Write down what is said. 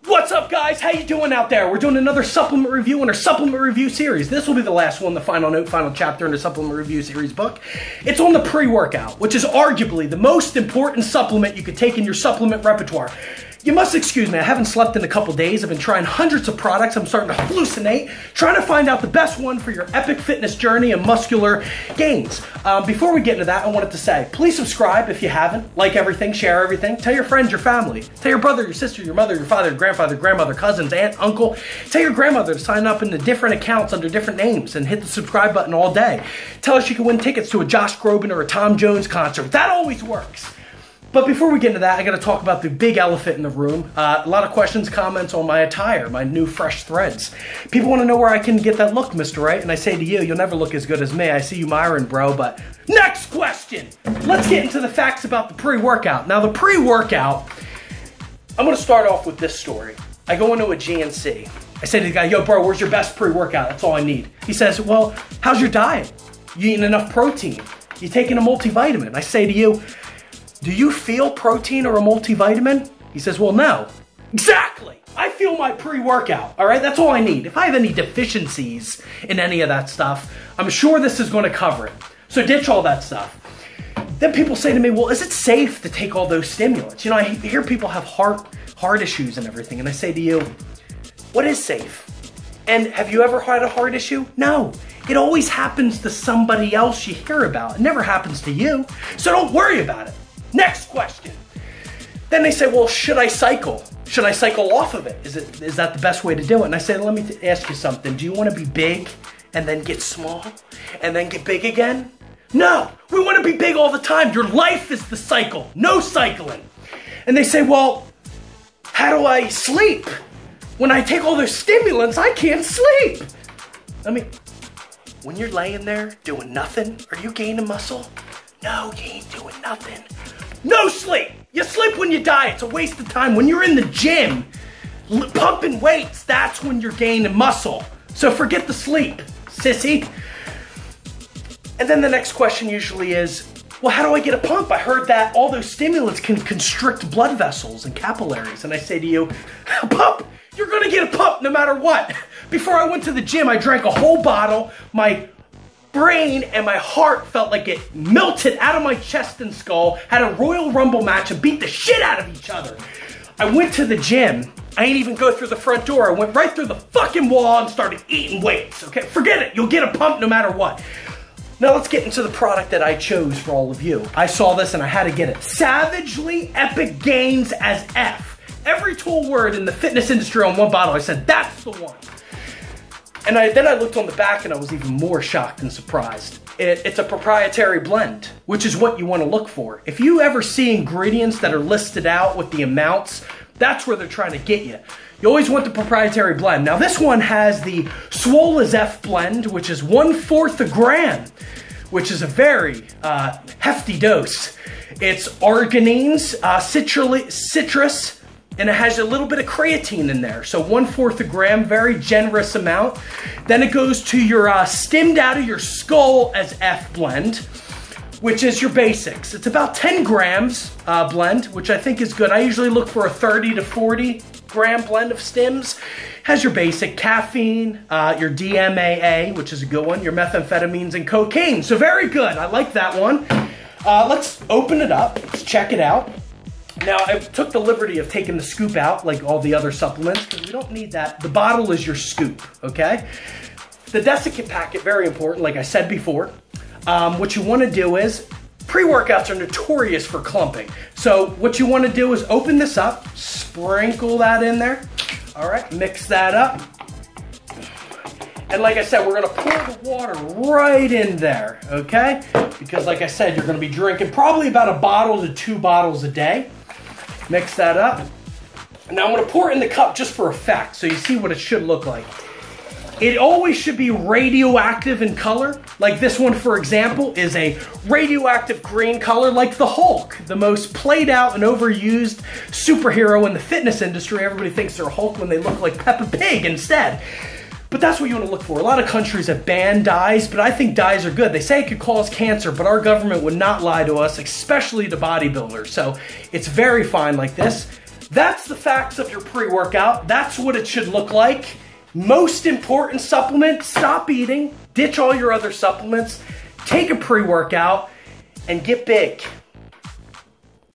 What's up, guys? How you doing out there? We're doing another supplement review in our supplement review series. This will be the last one, the final note, final chapter in the supplement review series book. It's on the pre-workout, which is arguably the most important supplement you could take in your supplement repertoire. You must excuse me, I haven't slept in a couple days. I've been trying hundreds of products. I'm starting to hallucinate, trying to find out the best one for your epic fitness journey and muscular gains. Before we get into that, I wanted to say, please subscribe if you haven't. Like everything, share everything. Tell your friends, your family. Tell your brother, your sister, your mother, your father, your grandfather, grandmother, cousins, aunt, uncle. Tell your grandmother to sign up into different accounts under different names and hit the subscribe button all day. Tell us you can win tickets to a Josh Groban or a Tom Jones concert. That always works. But before we get into that, I got to talk about the big elephant in the room. A lot of questions, comments on my attire, my new fresh threads. People want to know where I can get that look, Mr. Wright. And I say to you, you'll never look as good as me. I see you admiring, bro. But next question. Let's get into the facts about the pre-workout. Now, the pre-workout, I'm going to start off with this story. I go into a GNC. I say to the guy, yo, bro, where's your best pre-workout? That's all I need. He says, well, how's your diet? You eating enough protein? You taking a multivitamin? I say to you, do you feel protein or a multivitamin? He says, well, no. Exactly. I feel my pre-workout, all right? That's all I need. If I have any deficiencies in any of that stuff, I'm sure this is going to cover it. So ditch all that stuff. Then people say to me, well, is it safe to take all those stimulants? You know, I hear people have heart issues and everything, and I say to you, what is safe? And have you ever had a heart issue? No. It always happens to somebody else you hear about. It never happens to you, so don't worry about it. Next question. Then they say, well, should I cycle? Should I cycle off of it? Is that the best way to do it? And I say, let me ask you something. Do you want to be big and then get small and then get big again? No, we want to be big all the time. Your life is the cycle, no cycling. And they say, well, how do I sleep? When I take all those stimulants, I can't sleep. I mean, when you're laying there doing nothing, are you gaining muscle? No, you ain't doing nothing. No sleep. You sleep when you die. It's a waste of time. When you're in the gym, pumping weights, that's when you're gaining muscle. So forget the sleep, sissy. And then the next question usually is, well, how do I get a pump? I heard that all those stimulants can constrict blood vessels and capillaries. And I say to you, a pump? You're gonna get a pump no matter what. Before I went to the gym, I drank a whole bottle. My brain and my heart felt like it melted out of my chest and skull, had a Royal Rumble match and beat the shit out of each other. I went to the gym. I ain't even go through the front door. I went right through the fucking wall and started eating weights, okay? Forget it. You'll get a pump no matter what. Now let's get into the product that I chose for all of you. I saw this and I had to get it. Savagely Epic Gains as F. Every tool word in the fitness industry on one bottle, I said, that's the one. And then I looked on the back and I was even more shocked and surprised. It's a proprietary blend, which is what you want to look for. If you ever see ingredients that are listed out with the amounts, that's where they're trying to get you. You always want the proprietary blend. Now this one has the Swole as F blend, which is 1/4 a gram, which is a very hefty dose. It's arginines, citrus, and it has a little bit of creatine in there. So 1/4 a gram, very generous amount. Then it goes to your stemmed out of your skull as F blend, which is your basics. It's about 10 grams blend, which I think is good. I usually look for a 30 to 40 gram blend of stims. Has your basic caffeine, your DMAA, which is a good one, your methamphetamines and cocaine. So very good, I like that one. Let's open it up, let's check it out. Now, I took the liberty of taking the scoop out, like all the other supplements, because we don't need that. The bottle is your scoop, okay? The desiccant packet, very important, like I said before. What you want to do is, pre-workouts are notorious for clumping. So what you want to do is open this up, sprinkle that in there. All right, mix that up. And like I said, we're gonna pour the water right in there, okay? Because like I said, you're gonna be drinking probably about a bottle to 2 bottles a day. Mix that up. Now I'm gonna pour it in the cup just for effect, so you see what it should look like. It always should be radioactive in color. Like this one, for example, is a radioactive green color like the Hulk, the most played out and overused superhero in the fitness industry. Everybody thinks they're Hulk when they look like Peppa Pig instead. But that's what you want to look for. A lot of countries have banned dyes, but I think dyes are good. They say it could cause cancer, but our government would not lie to us, especially the bodybuilders. So it's very fine like this. That's the facts of your pre-workout. That's what it should look like. Most important supplement, stop eating, ditch all your other supplements, take a pre-workout, and get big.